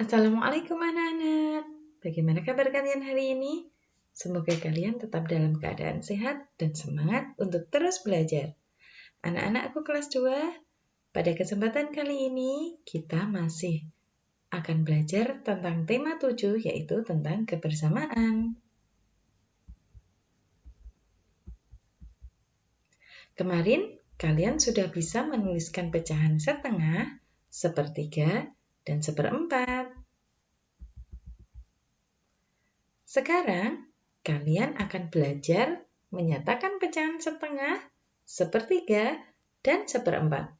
Assalamualaikum anak-anak. Bagaimana kabar kalian hari ini? Semoga kalian tetap dalam keadaan sehat dan semangat untuk terus belajar. Anak-anakku kelas 2, pada kesempatan kali ini kita masih akan belajar tentang tema 7 yaitu tentang kebersamaan. Kemarin kalian sudah bisa menuliskan pecahan setengah, sepertiga, dan seperempat. Sekarang, kalian akan belajar menyatakan pecahan setengah, sepertiga, dan seperempat.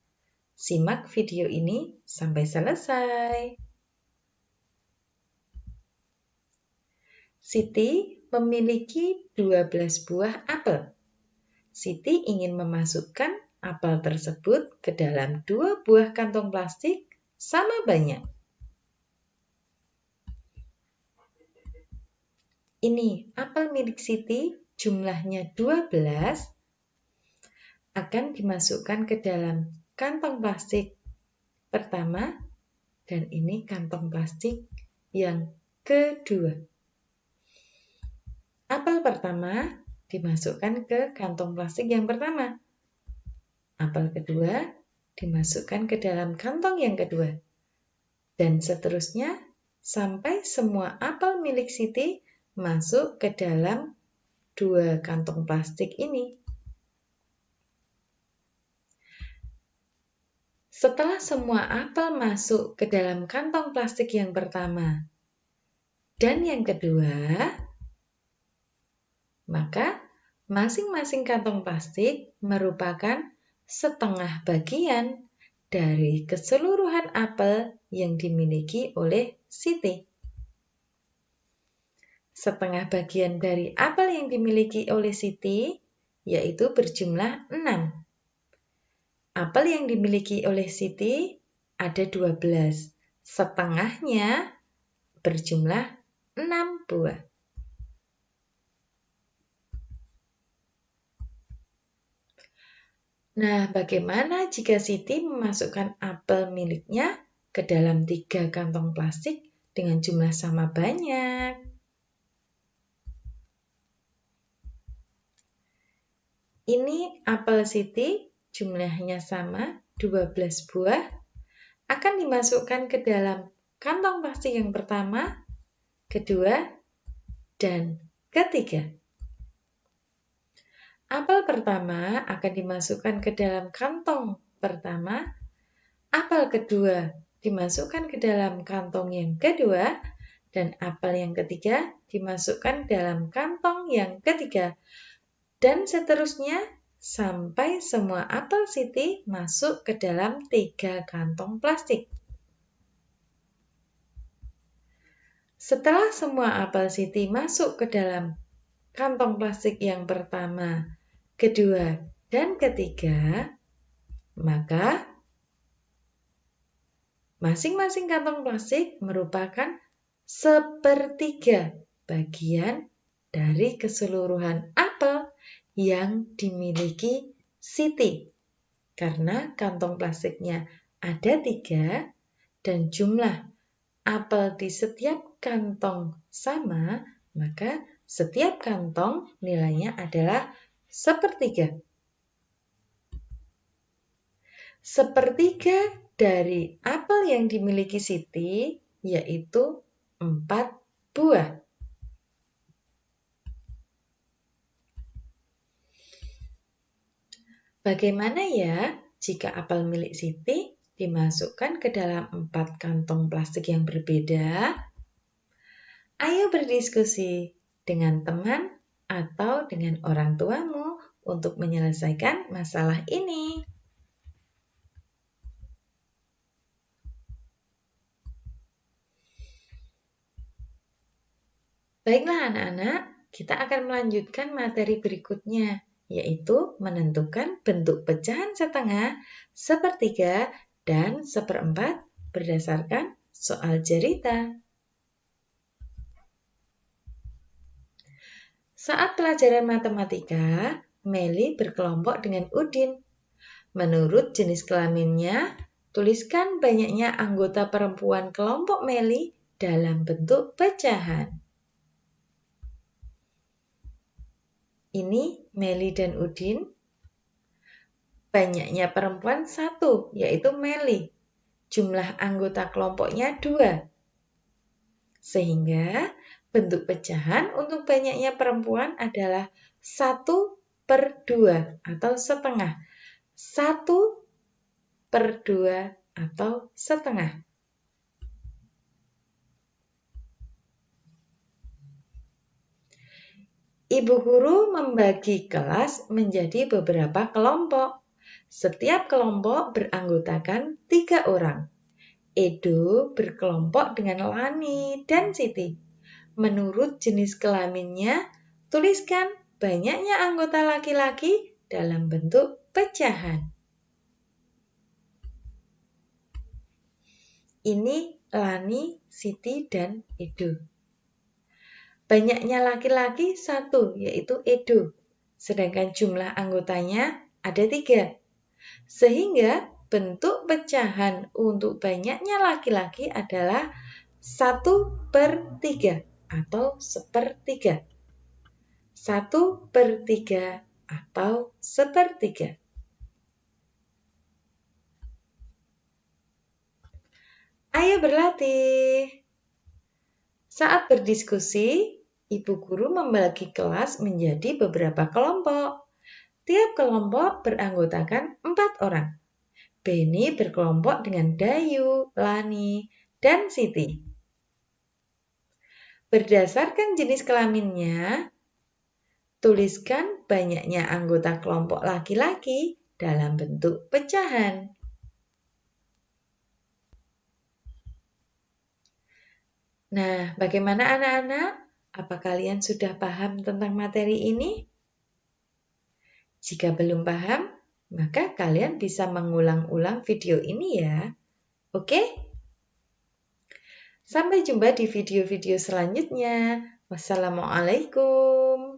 Simak video ini sampai selesai. Siti memiliki 12 buah apel. Siti ingin memasukkan apel tersebut ke dalam 2 buah kantong plastik sama banyak. Ini apel milik Siti, jumlahnya 12, akan dimasukkan ke dalam kantong plastik pertama, dan ini kantong plastik yang kedua. Apel pertama dimasukkan ke kantong plastik yang pertama. Apel kedua dimasukkan ke dalam kantong yang kedua. Dan seterusnya sampai semua apel milik Siti masuk ke dalam 2 kantong plastik ini. Setelah semua apel masuk ke dalam kantong plastik yang pertama dan yang kedua, maka masing-masing kantong plastik merupakan setengah bagian dari keseluruhan apel yang dimiliki oleh Siti. Setengah bagian dari apel yang dimiliki oleh Siti yaitu berjumlah 6. Apel yang dimiliki oleh Siti ada 12. Setengahnya berjumlah 6 buah. Nah, bagaimana jika Siti memasukkan apel miliknya ke dalam 3 kantong plastik dengan jumlah sama banyak? Ini apel Siti, jumlahnya sama, 12 buah, akan dimasukkan ke dalam kantong plastik yang pertama, kedua, dan ketiga. Apel pertama akan dimasukkan ke dalam kantong pertama, apel kedua dimasukkan ke dalam kantong yang kedua, dan apel yang ketiga dimasukkan dalam kantong yang ketiga. Dan seterusnya sampai semua apel Siti masuk ke dalam 3 kantong plastik. Setelah semua apel Siti masuk ke dalam kantong plastik yang pertama, kedua, dan ketiga, maka masing-masing kantong plastik merupakan sepertiga bagian dari keseluruhan apel yang dimiliki Siti. Karena kantong plastiknya ada 3 dan jumlah apel di setiap kantong sama, maka setiap kantong nilainya adalah sepertiga. Sepertiga dari apel yang dimiliki Siti yaitu 4 buah. Bagaimana ya jika apel milik Siti dimasukkan ke dalam 4 kantong plastik yang berbeda? Ayo berdiskusi dengan teman atau dengan orang tuamu untuk menyelesaikan masalah ini. Baiklah anak-anak, kita akan melanjutkan materi berikutnya, yaitu menentukan bentuk pecahan setengah, sepertiga, dan seperempat berdasarkan soal cerita. Saat pelajaran matematika, Meli berkelompok dengan Udin. Menurut jenis kelaminnya, Tuliskan banyaknya anggota perempuan kelompok Meli dalam bentuk pecahan. Ini Meli dan Udin. Banyaknya perempuan 1, yaitu Meli. Jumlah anggota kelompoknya 2. Sehingga bentuk pecahan untuk banyaknya perempuan adalah 1/2 atau setengah. 1/2 atau setengah. Ibu guru membagi kelas menjadi beberapa kelompok. Setiap kelompok beranggotakan 3 orang. Edo berkelompok dengan Lani dan Siti. Menurut jenis kelaminnya, tuliskan banyaknya anggota laki-laki dalam bentuk pecahan. Ini Lani, Siti, dan Edo. Banyaknya laki-laki 1, yaitu Edo. Sedangkan jumlah anggotanya ada 3. Sehingga bentuk pecahan untuk banyaknya laki-laki adalah 1/3 atau 1/3. 1/3 atau 1/3. Ayo berlatih. Saat berdiskusi, ibu guru membagi kelas menjadi beberapa kelompok. Tiap kelompok beranggotakan 4 orang. Beni berkelompok dengan Dayu, Lani, dan Siti. Berdasarkan jenis kelaminnya, tuliskan banyaknya anggota kelompok laki-laki dalam bentuk pecahan. Nah, bagaimana anak-anak? Apa kalian sudah paham tentang materi ini? Jika belum paham, maka kalian bisa mengulang-ulang video ini ya. Oke? Sampai jumpa di video-video selanjutnya. Wassalamualaikum.